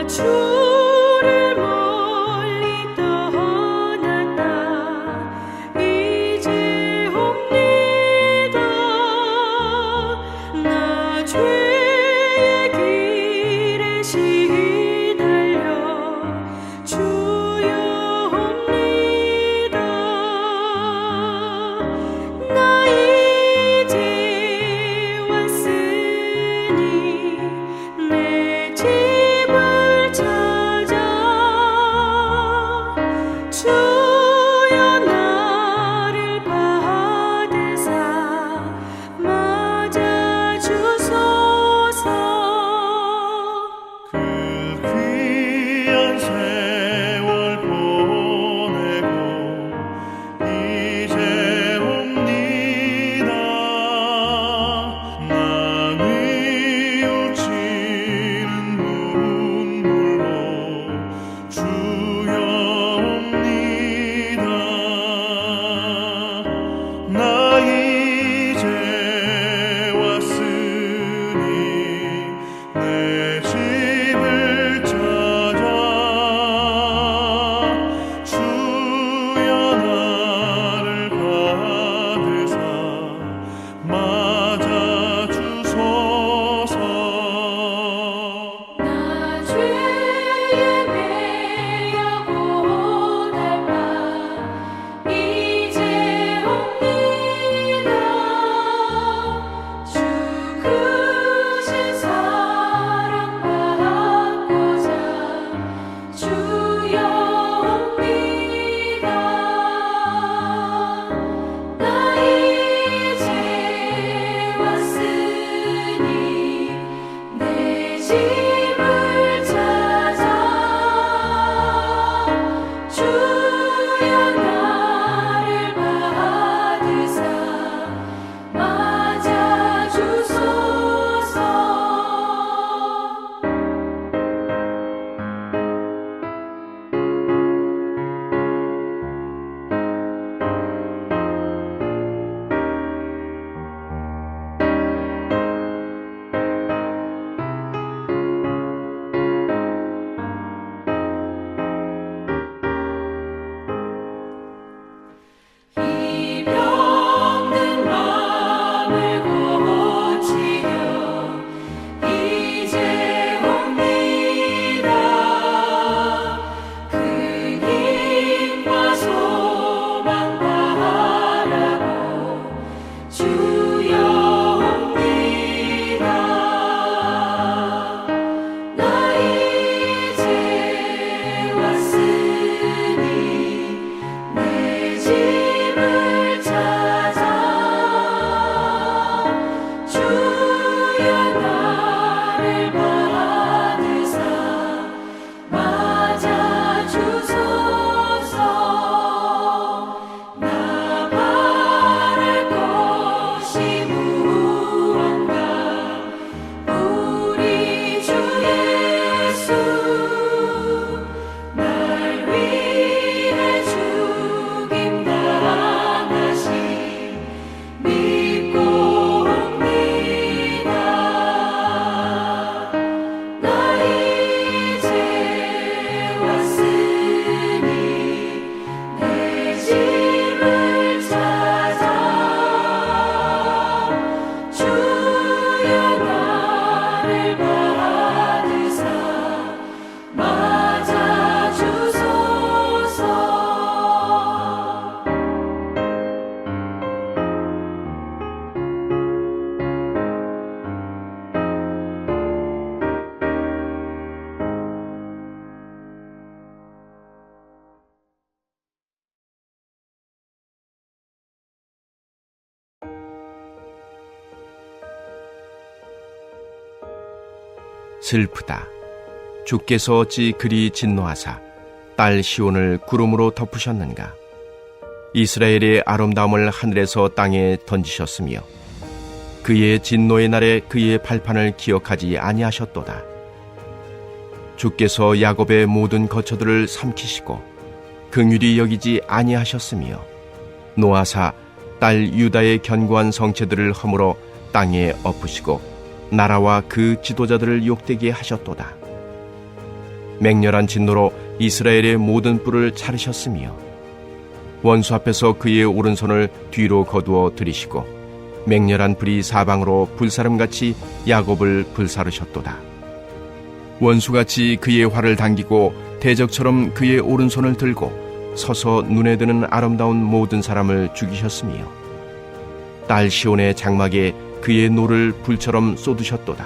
주를 멀리 떠났다 이제 옵니다. 나 죄의 길에 시달려 주여 옵니다. 나 이제 왔으니 내 집을 찾아 주여 나를 받으사 맞아 주소서. 그 귀한 세월 보내고 이제 옵니다. 나 뉘우치는 눈물로 주여 옵니다. 나 이제 왔으니 내 집을 찾아 주여 나를 받으사 맞아 주소서. 나 죄에 매여 고달파 이제 옵니다. 주 크신 사랑 받고자 주여 옵니다. 나 이제 왔으니 내 집을 찾아 주여 나를 받으사 맞아 주소서. 이 병든 맘을 고치려 이제 옵니다. 그 힘과 소망 바라고 주여 옵니다. 나 이제 왔으니 내 집을 찾아 주여 나를 받으사 맞아 주소서. 나 바랄 것이 무언가 우리 주 예수 날 위해 죽임 당하신 믿고 옵니다. 나 이제 왔으니 내 집을 찾아 주여 나를 받으사 맞아 주소서. 슬프다. 주께서 어찌 그리 진노하사 딸 시온을 구름으로 덮으셨는가. 이스라엘의 아름다움을 하늘에서 땅에 던지셨으며 그의 진노의 날에 그의 발판을 기억하지 아니하셨도다. 주께서 야곱의 모든 거처들을 삼키시고 긍휼히 여기지 아니하셨으며 노아사 딸 유다의 견고한 성체들을 허물어 땅에 엎으시고 나라와 그 지도자들을 욕되게 하셨도다. 맹렬한 진노로 이스라엘의 모든 뿔을 차르셨으며 원수 앞에서 그의 오른손을 뒤로 거두어 들이시고 맹렬한 불이 사방으로 불사름같이 야곱을 불사르셨도다. 원수같이 그의 활을 당기고 대적처럼 그의 오른손을 들고 서서 눈에 드는 아름다운 모든 사람을 죽이셨으며 딸 시온의 장막에 그의 노를 불처럼 쏟으셨도다.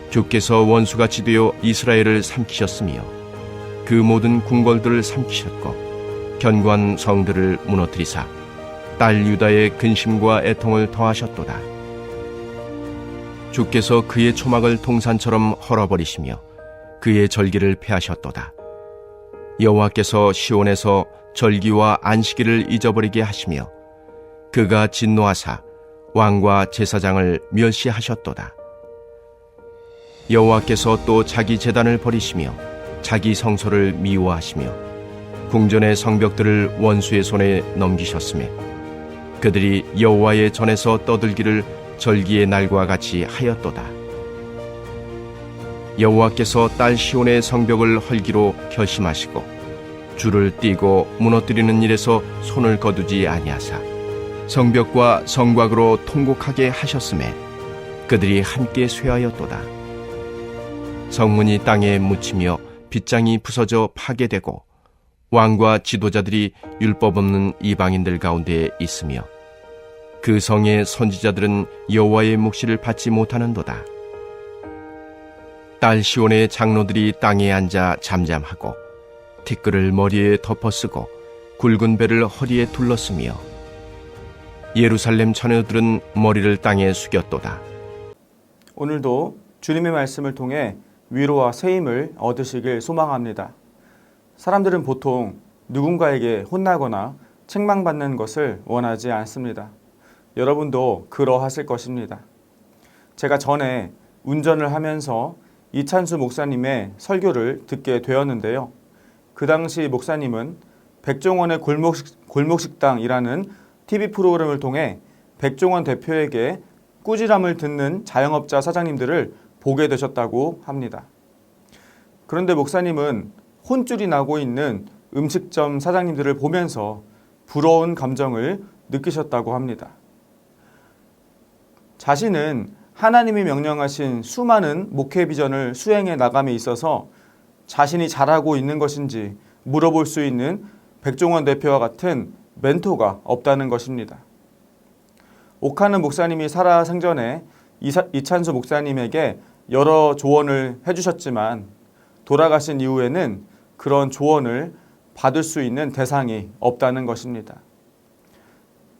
주께서 원수같이 되어 이스라엘을 삼키셨으며 그 모든 궁궐들을 삼키셨고 견고한 성들을 무너뜨리사 딸 유다의 근심과 애통을 더하셨도다. 주께서 그의 초막을 동산처럼 헐어버리시며 그의 절기를 폐하셨도다. 여호와께서 시온에서 절기와 안식일을 잊어버리게 하시며 그가 진노하사 왕과 제사장을 멸시하셨도다. 여호와께서 또 자기 제단을 버리시며 자기 성소를 미워하시며 궁전의 성벽들을 원수의 손에 넘기셨으며 그들이 여호와의 전에서 떠들기를 절기의 날과 같이 하였도다. 여호와께서 딸 시온의 성벽을 헐기로 결심하시고 줄을 띄고 무너뜨리는 일에서 손을 거두지 아니하사 성벽과 성곽으로 통곡하게 하셨음에 그들이 함께 쇠하였도다. 성문이 땅에 묻히며 빗장이 부서져 파괴되고 왕과 지도자들이 율법 없는 이방인들 가운데 있으며 그 성의 선지자들은 여호와의 묵시를 받지 못하는도다. 딸 시온의 장로들이 땅에 앉아 잠잠하고 티끌을 머리에 덮어쓰고 굵은 배를 허리에 둘렀으며 예루살렘 처녀들은 머리를 땅에 숙였도다. 오늘도 주님의 말씀을 통해 위로와 세임을 얻으시길 소망합니다. 사람들은 보통 누군가에게 혼나거나 책망받는 것을 원하지 않습니다. 여러분도 그러하실 것입니다. 제가 전에 운전을 하면서 이찬수 목사님의 설교를 듣게 되었는데요. 그 당시 목사님은 백종원의 골목식당이라는 TV 프로그램을 통해 백종원 대표에게 꾸지람을 듣는 자영업자 사장님들을 보게 되셨다고 합니다. 그런데 목사님은 혼쭐이 나고 있는 음식점 사장님들을 보면서 부러운 감정을 느끼셨다고 합니다. 자신은 하나님이 명령하신 수많은 목회 비전을 수행해 나감에 있어서 자신이 잘하고 있는 것인지 물어볼 수 있는 백종원 대표와 같은 멘토가 없다는 것입니다. 옥하는 목사님이 살아생전에 이찬수 목사님에게 여러 조언을 해주셨지만 돌아가신 이후에는 그런 조언을 받을 수 있는 대상이 없다는 것입니다.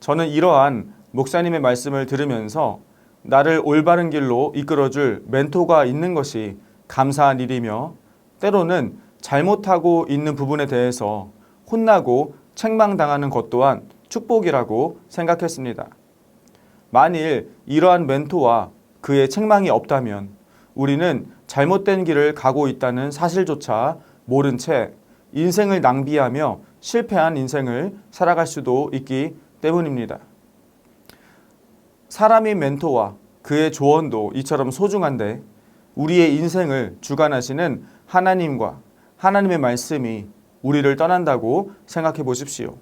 저는 이러한 목사님의 말씀을 들으면서 나를 올바른 길로 이끌어줄 멘토가 있는 것이 감사한 일이며 때로는 잘못하고 있는 부분에 대해서 혼나고 책망당하는 것 또한 축복이라고 생각했습니다. 만일 이러한 멘토와 그의 책망이 없다면 우리는 잘못된 길을 가고 있다는 사실조차 모른 채 인생을 낭비하며 실패한 인생을 살아갈 수도 있기 때문입니다. 사람의 멘토와 그의 조언도 이처럼 소중한데 우리의 인생을 주관하시는 하나님과 하나님의 말씀이 우리를 떠난다고 생각해 보십시오.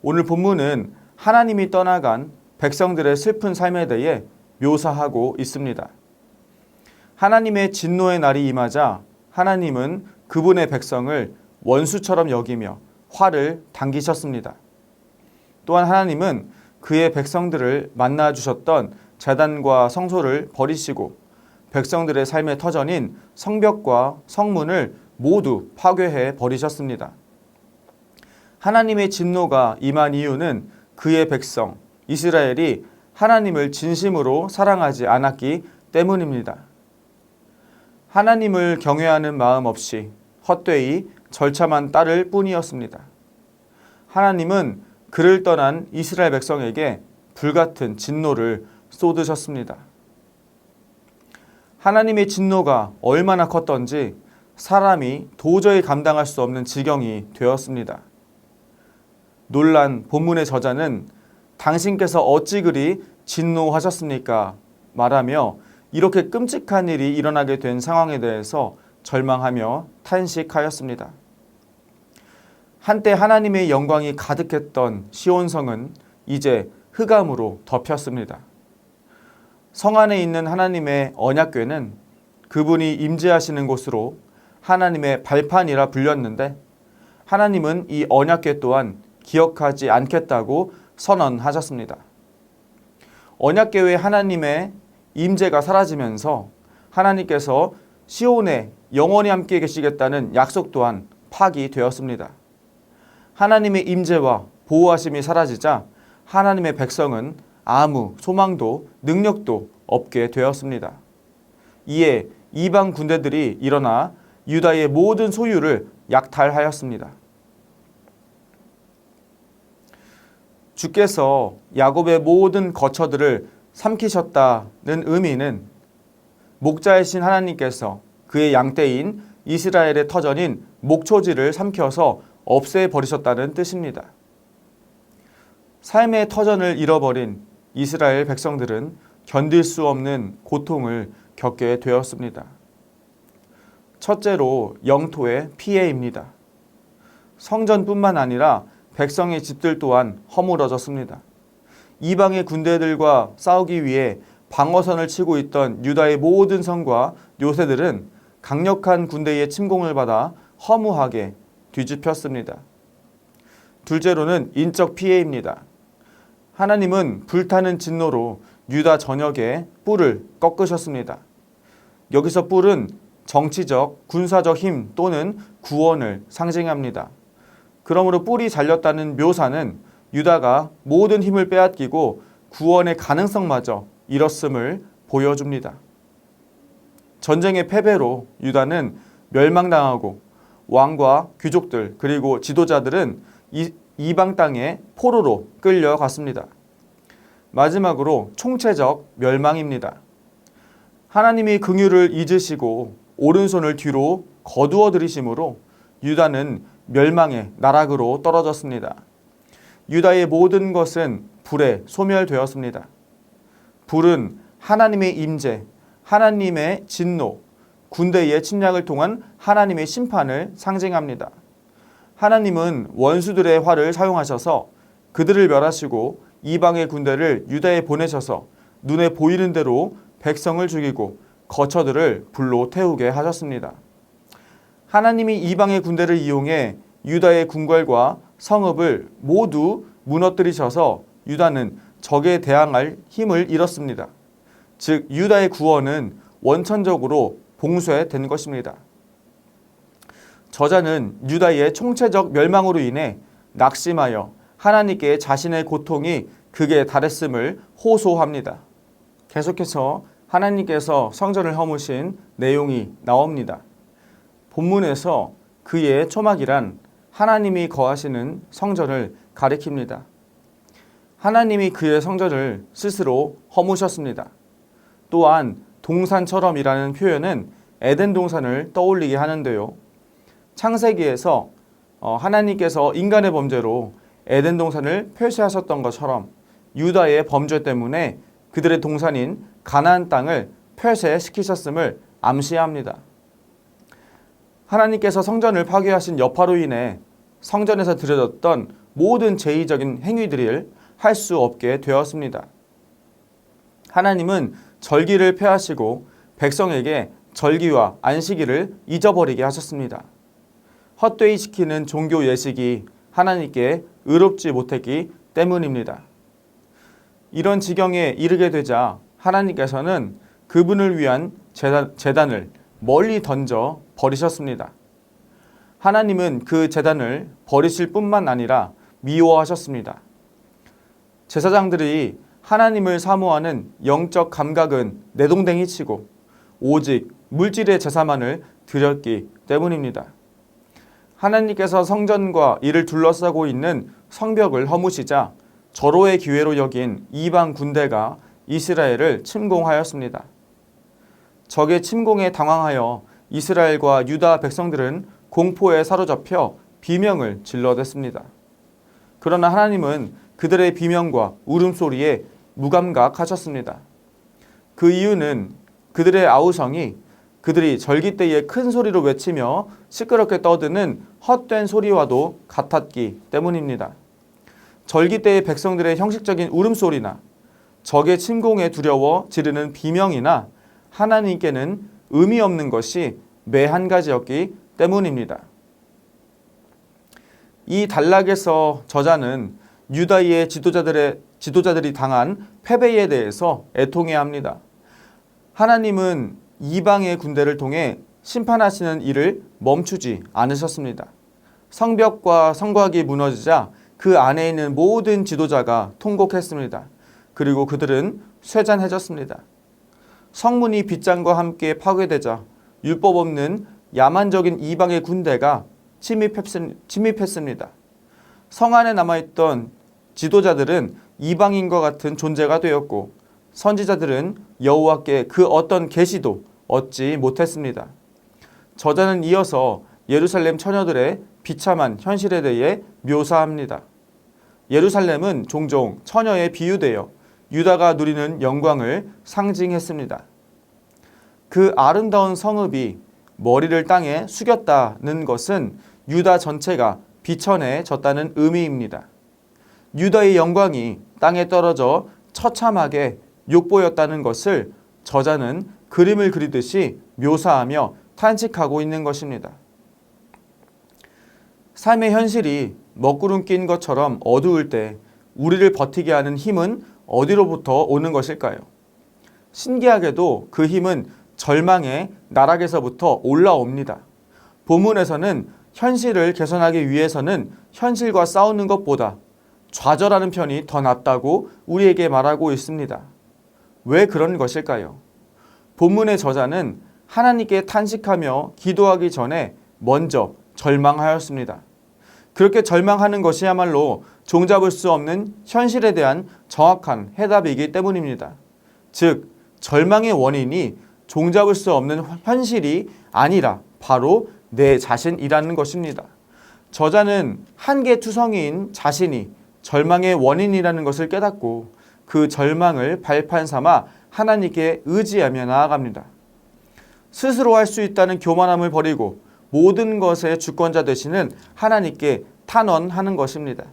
오늘 본문은 하나님이 떠나간 백성들의 슬픈 삶에 대해 묘사하고 있습니다. 하나님의 진노의 날이 임하자 하나님은 그분의 백성을 원수처럼 여기며 활을 당기셨습니다. 또한 하나님은 그의 백성들을 만나 주셨던 제단과 성소를 버리시고 백성들의 삶의 터전인 성벽과 성문을 모두 파괴해 버리셨습니다. 하나님의 진노가 임한 이유는 그의 백성 이스라엘이 하나님을 진심으로 사랑하지 않았기 때문입니다. 하나님을 경외하는 마음 없이 헛되이 절차만 따를 뿐이었습니다. 하나님은 그를 떠난 이스라엘 백성에게 불같은 진노를 쏟으셨습니다. 하나님의 진노가 얼마나 컸던지 사람이 도저히 감당할 수 없는 지경이 되었습니다. 놀란 본문의 저자는 당신께서 어찌 그리 진노하셨습니까? 말하며 이렇게 끔찍한 일이 일어나게 된 상황에 대해서 절망하며 탄식하였습니다. 한때 하나님의 영광이 가득했던 시온성은 이제 흑암으로 덮였습니다. 성 안에 있는 하나님의 언약궤는 그분이 임재하시는 곳으로 하나님의 발판이라 불렸는데 하나님은 이 언약궤 또한 기억하지 않겠다고 선언하셨습니다. 언약궤 외 하나님의 임재가 사라지면서 하나님께서 시온에 영원히 함께 계시겠다는 약속 또한 파기되었습니다. 하나님의 임재와 보호하심이 사라지자 하나님의 백성은 아무 소망도 능력도 없게 되었습니다. 이에 이방 군대들이 일어나 유다의 모든 소유를 약탈하였습니다. 주께서 야곱의 모든 거처들을 삼키셨다는 의미는 목자이신 하나님께서 그의 양떼인 이스라엘의 터전인 목초지를 삼켜서 없애버리셨다는 뜻입니다. 삶의 터전을 잃어버린 이스라엘 백성들은 견딜 수 없는 고통을 겪게 되었습니다. 첫째로 영토의 피해입니다. 성전뿐만 아니라 백성의 집들 또한 허물어졌습니다. 이방의 군대들과 싸우기 위해 방어선을 치고 있던 유다의 모든 성과 요새들은 강력한 군대의 침공을 받아 허무하게 뒤집혔습니다. 둘째로는 인적 피해입니다. 하나님은 불타는 진노로 유다 전역에 뿔을 꺾으셨습니다. 여기서 뿔은 정치적, 군사적 힘 또는 구원을 상징합니다. 그러므로 뿔이 잘렸다는 묘사는 유다가 모든 힘을 빼앗기고 구원의 가능성마저 잃었음을 보여줍니다. 전쟁의 패배로 유다는 멸망당하고 왕과 귀족들 그리고 지도자들은 이방 땅에 포로로 끌려갔습니다. 마지막으로 총체적 멸망입니다. 하나님이 긍휼을 잊으시고 오른손을 뒤로 거두어 들이심으로 유다는 멸망의 나락으로 떨어졌습니다. 유다의 모든 것은 불에 소멸되었습니다. 불은 하나님의 임재, 하나님의 진노, 군대의 침략을 통한 하나님의 심판을 상징합니다. 하나님은 원수들의 활을 사용하셔서 그들을 멸하시고 이방의 군대를 유다에 보내셔서 눈에 보이는 대로 백성을 죽이고 거처들을 불로 태우게 하셨습니다. 하나님이 이방의 군대를 이용해 유다의 궁궐과 성읍을 모두 무너뜨리셔서 유다는 적에 대항할 힘을 잃었습니다. 즉 유다의 구원은 원천적으로 봉쇄된 것입니다. 저자는 유다의 총체적 멸망으로 인해 낙심하여 하나님께 자신의 고통이 극에 달했음을 호소합니다. 계속해서 하나님께서 성전을 허무신 내용이 나옵니다. 본문에서 그의 초막이란 하나님이 거하시는 성전을 가리킵니다. 하나님이 그의 성전을 스스로 허무셨습니다. 또한 동산처럼이라는 표현은 에덴 동산을 떠올리게 하는데요. 창세기에서 하나님께서 인간의 범죄로 에덴 동산을 폐쇄하셨던 것처럼 유다의 범죄 때문에 그들의 동산인 가나안 땅을 폐쇄시키셨음을 암시합니다. 하나님께서 성전을 파괴하신 여파로 인해 성전에서 드려졌던 모든 제의적인 행위들을 할 수 없게 되었습니다. 하나님은 절기를 폐하시고 백성에게 절기와 안식일을 잊어버리게 하셨습니다. 헛되이 지키는 종교 예식이 하나님께 의롭지 못했기 때문입니다. 이런 지경에 이르게 되자 하나님께서는 그분을 위한 제단을 멀리 던져 버리셨습니다. 하나님은 그 제단을 버리실 뿐만 아니라 미워하셨습니다. 제사장들이 하나님을 사모하는 영적 감각은 내동댕이 치고 오직 물질의 제사만을 드렸기 때문입니다. 하나님께서 성전과 이를 둘러싸고 있는 성벽을 허무시자 절호의 기회로 여긴 이방 군대가 이스라엘을 침공하였습니다. 적의 침공에 당황하여 이스라엘과 유다 백성들은 공포에 사로잡혀 비명을 질러댔습니다. 그러나 하나님은 그들의 비명과 울음소리에 무감각하셨습니다. 그 이유는 그들의 아우성이 그들이 절기 때에 큰 소리로 외치며 시끄럽게 떠드는 헛된 소리와도 같았기 때문입니다. 절기 때의 백성들의 형식적인 울음소리나 적의 침공에 두려워 지르는 비명이나 하나님께는 의미 없는 것이 매 한 가지였기 때문입니다. 이 단락에서 저자는 유다의 지도자들이 당한 패배에 대해서 애통해야 합니다. 하나님은 이방의 군대를 통해 심판하시는 일을 멈추지 않으셨습니다. 성벽과 성곽이 무너지자 그 안에 있는 모든 지도자가 통곡했습니다. 그리고 그들은 쇠잔해졌습니다. 성문이 빗장과 함께 파괴되자 율법 없는 야만적인 이방의 군대가 침입했습니다. 성 안에 남아있던 지도자들은 이방인과 같은 존재가 되었고 선지자들은 여호와께 그 어떤 계시도 얻지 못했습니다. 저자는 이어서 예루살렘 처녀들의 비참한 현실에 대해 묘사합니다. 예루살렘은 종종 처녀에 비유되어 유다가 누리는 영광을 상징했습니다. 그 아름다운 성읍이 머리를 땅에 숙였다는 것은 유다 전체가 비천해졌다는 의미입니다. 유다의 영광이 땅에 떨어져 처참하게 욕보였다는 것을 저자는 그림을 그리듯이 묘사하며 탄식하고 있는 것입니다. 삶의 현실이 먹구름 낀 것처럼 어두울 때 우리를 버티게 하는 힘은 어디로부터 오는 것일까요? 신기하게도 그 힘은 절망의 나락에서부터 올라옵니다. 본문에서는 현실을 개선하기 위해서는 현실과 싸우는 것보다 좌절하는 편이 더 낫다고 우리에게 말하고 있습니다. 왜 그런 것일까요? 본문의 저자는 하나님께 탄식하며 기도하기 전에 먼저 절망하였습니다. 그렇게 절망하는 것이야말로 종잡을 수 없는 현실에 대한 정확한 해답이기 때문입니다. 즉, 절망의 원인이 종잡을 수 없는 현실이 아니라 바로 내 자신이라는 것입니다. 저자는 한계투성이인 자신이 절망의 원인이라는 것을 깨닫고 그 절망을 발판 삼아 하나님께 의지하며 나아갑니다. 스스로 할 수 있다는 교만함을 버리고 모든 것의 주권자 되시는 하나님께 탄원하는 것입니다.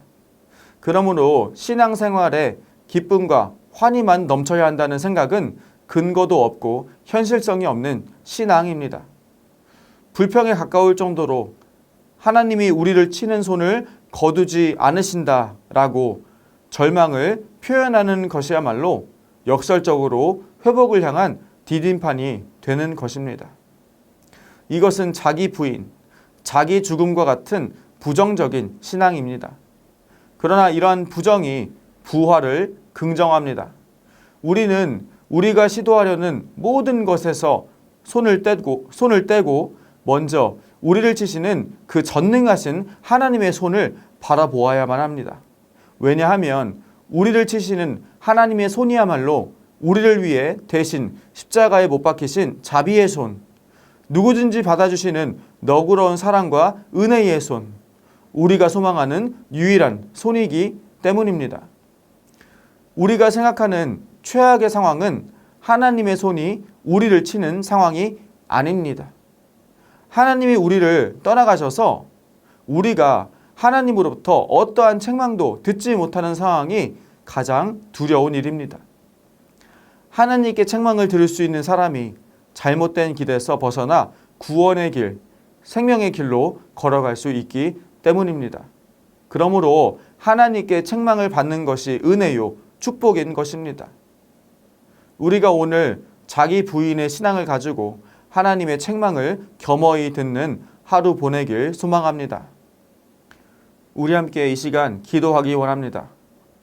그러므로 신앙생활에 기쁨과 환희만 넘쳐야 한다는 생각은 근거도 없고 현실성이 없는 신앙입니다. 불평에 가까울 정도로 하나님이 우리를 치는 손을 거두지 않으신다라고 절망을 표현하는 것이야말로 역설적으로 회복을 향한 디딤판이 되는 것입니다. 이것은 자기 부인, 자기 죽음과 같은 부정적인 신앙입니다. 그러나 이러한 부정이 부활을 긍정합니다. 우리는 우리가 시도하려는 모든 것에서 손을 떼고 먼저 우리를 치시는 그 전능하신 하나님의 손을 바라보아야만 합니다. 왜냐하면 우리를 치시는 하나님의 손이야말로 우리를 위해 대신 십자가에 못 박히신 자비의 손, 누구든지 받아주시는 너그러운 사랑과 은혜의 손, 우리가 소망하는 유일한 손이기 때문입니다. 우리가 생각하는 최악의 상황은 하나님의 손이 우리를 치는 상황이 아닙니다. 하나님이 우리를 떠나가셔서 우리가 하나님으로부터 어떠한 책망도 듣지 못하는 상황이 가장 두려운 일입니다. 하나님께 책망을 들을 수 있는 사람이 잘못된 길에서 벗어나 구원의 길, 생명의 길로 걸어갈 수 있기 때문입니다. 그러므로 하나님께 책망을 받는 것이 은혜요, 축복인 것입니다. 우리가 오늘 자기 부인의 신앙을 가지고 하나님의 책망을 겸허히 듣는 하루 보내길 소망합니다. 우리 함께 이 시간 기도하기 원합니다.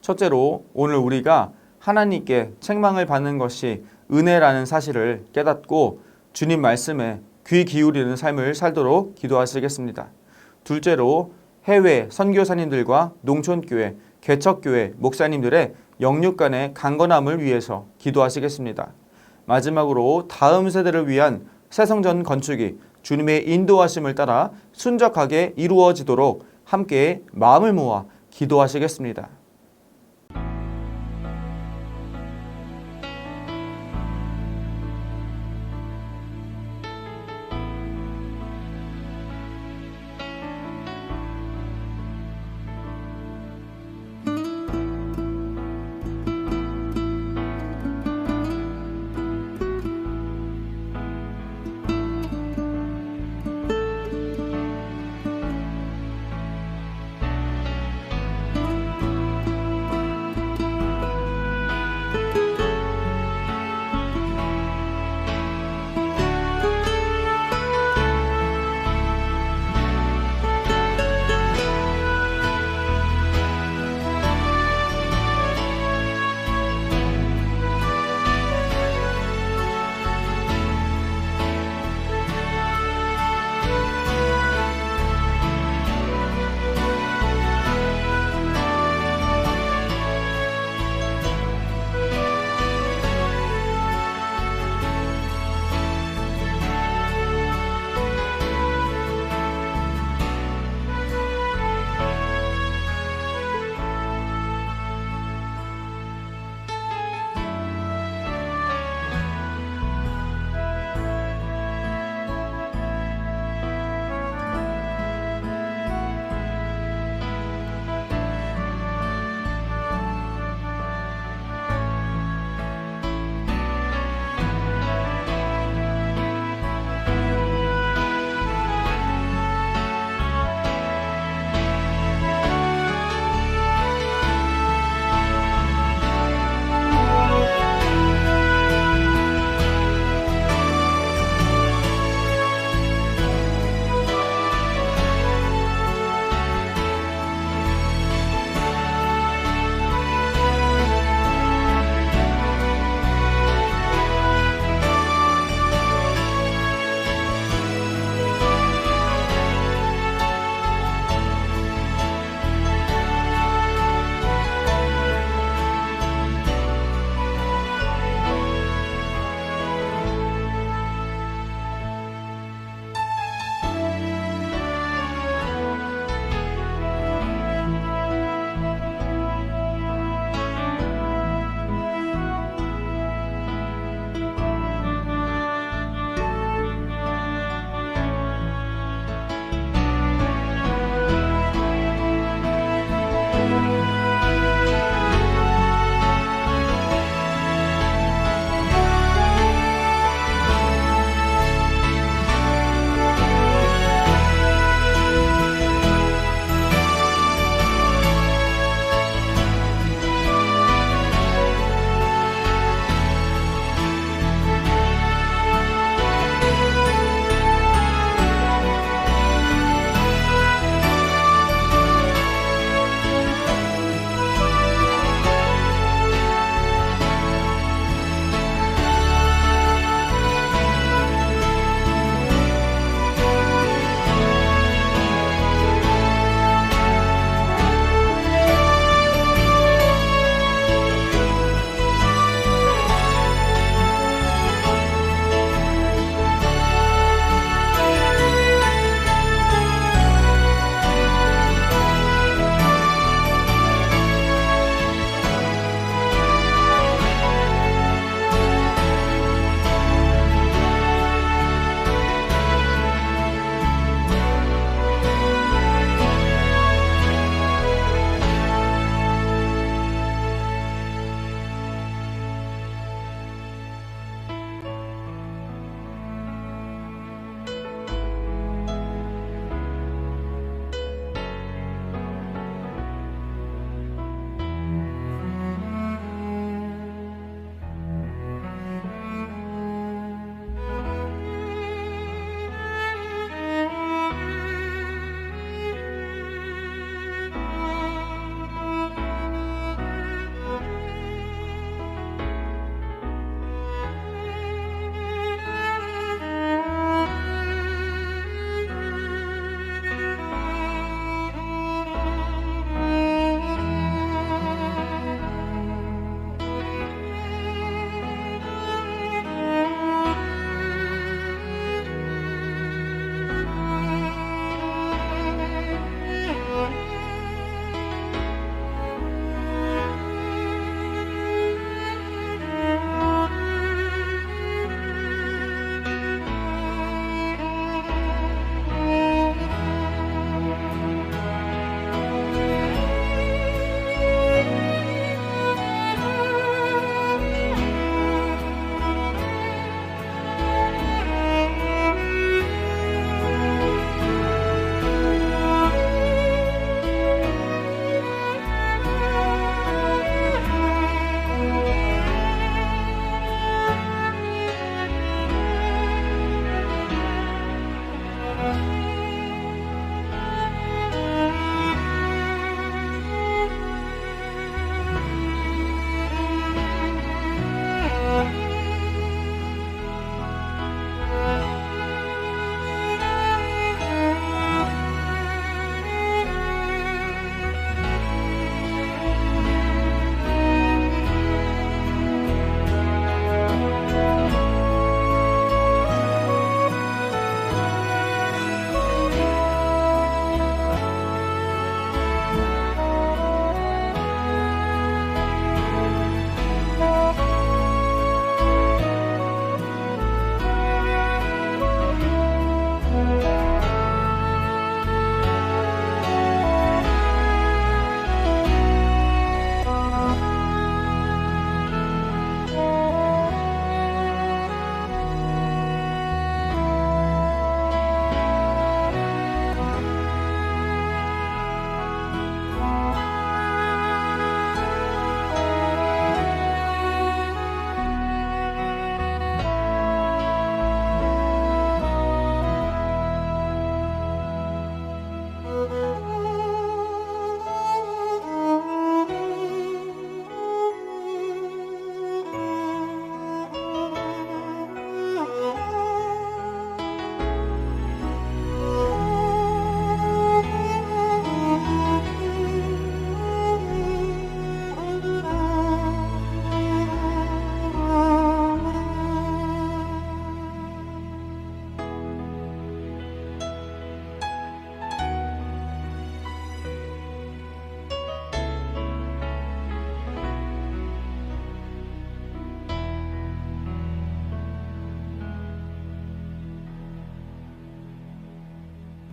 첫째로 오늘 우리가 하나님께 책망을 받는 것이 은혜라는 사실을 깨닫고 주님 말씀에 귀 기울이는 삶을 살도록 기도하시겠습니다. 둘째로 해외 선교사님들과 농촌교회, 개척교회 목사님들의 영육 간의 강건함을 위해서 기도하시겠습니다. 마지막으로 다음 세대를 위한 새성전 건축이 주님의 인도하심을 따라 순적하게 이루어지도록 함께 마음을 모아 기도하시겠습니다.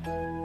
있습니다.